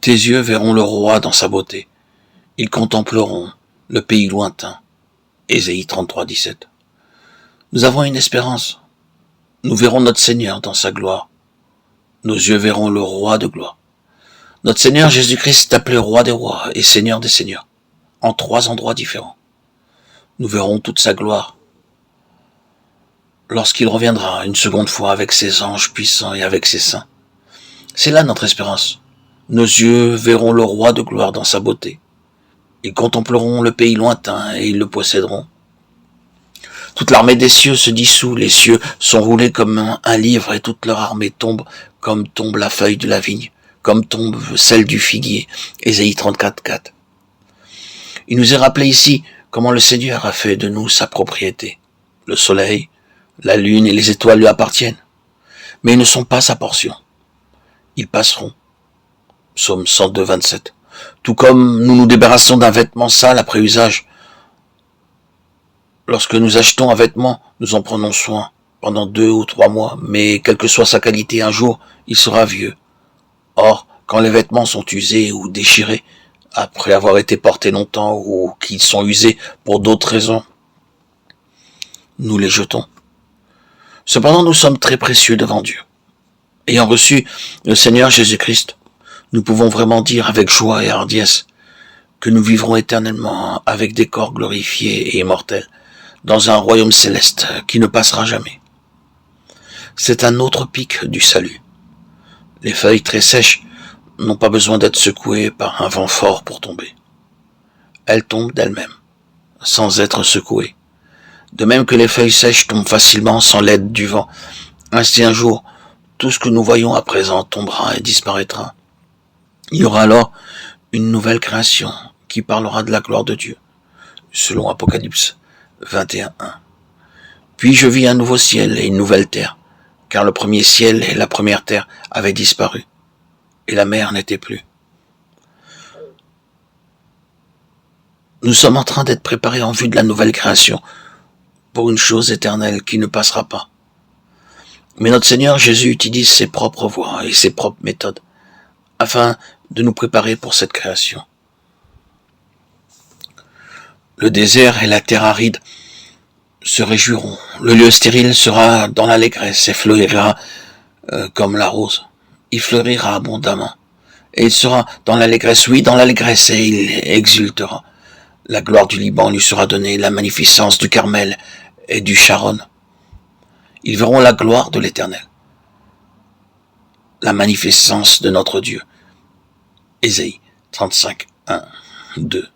Tes yeux verront le roi dans sa beauté. Ils contempleront le pays lointain. Ésaïe 33, 17. Nous avons une espérance. Nous verrons notre Seigneur dans sa gloire. Nos yeux verront le roi de gloire. Notre Seigneur Jésus-Christ est appelé roi des rois et Seigneur des seigneurs, en 3 endroits différents. Nous verrons toute sa gloire lorsqu'il reviendra une seconde fois avec ses anges puissants et avec ses saints. C'est là notre espérance. Nos yeux verront le roi de gloire dans sa beauté. Ils contempleront le pays lointain et ils le posséderont. Toute l'armée des cieux se dissout, les cieux sont roulés comme un livre et toute leur armée tombe comme tombe la feuille de la vigne, comme tombe celle du figuier. Ésaïe 34, 4. Il nous est rappelé ici comment le Seigneur a fait de nous sa propriété. Le soleil, la lune et les étoiles lui appartiennent, mais ils ne sont pas sa portion. Ils passeront. Psaume 102, 27. Tout comme nous nous débarrassons d'un vêtement sale après usage. Lorsque nous achetons un vêtement, nous en prenons soin pendant 2 ou 3 mois, mais quelle que soit sa qualité, un jour, il sera vieux. Or, quand les vêtements sont usés ou déchirés, après avoir été portés longtemps ou qu'ils sont usés pour d'autres raisons, nous les jetons. Cependant, nous sommes très précieux devant Dieu. Ayant reçu le Seigneur Jésus-Christ, nous pouvons vraiment dire avec joie et hardiesse que nous vivrons éternellement avec des corps glorifiés et immortels dans un royaume céleste qui ne passera jamais. C'est un autre pic du salut. Les feuilles très sèches n'ont pas besoin d'être secouées par un vent fort pour tomber. Elles tombent d'elles-mêmes, sans être secouées. De même que les feuilles sèches tombent facilement sans l'aide du vent, ainsi un jour, tout ce que nous voyons à présent tombera et disparaîtra. Il y aura alors une nouvelle création qui parlera de la gloire de Dieu, selon Apocalypse 21, 1. Puis je vis un nouveau ciel et une nouvelle terre, car le premier ciel et la première terre avaient disparu, et la mer n'était plus. Nous sommes en train d'être préparés en vue de la nouvelle création, pour une chose éternelle qui ne passera pas. Mais notre Seigneur Jésus utilise ses propres voies et ses propres méthodes, afin de nous préparer pour cette création. Le désert et la terre aride se réjouiront. Le lieu stérile sera dans l'allégresse et fleurira comme la rose. Il fleurira abondamment. Et il sera dans l'allégresse, oui, dans l'allégresse, et il exultera. La gloire du Liban lui sera donnée, la magnificence du Carmel et du Sharon. Ils verront la gloire de l'Éternel, la magnificence de notre Dieu. Ésaïe 35, 1, 2.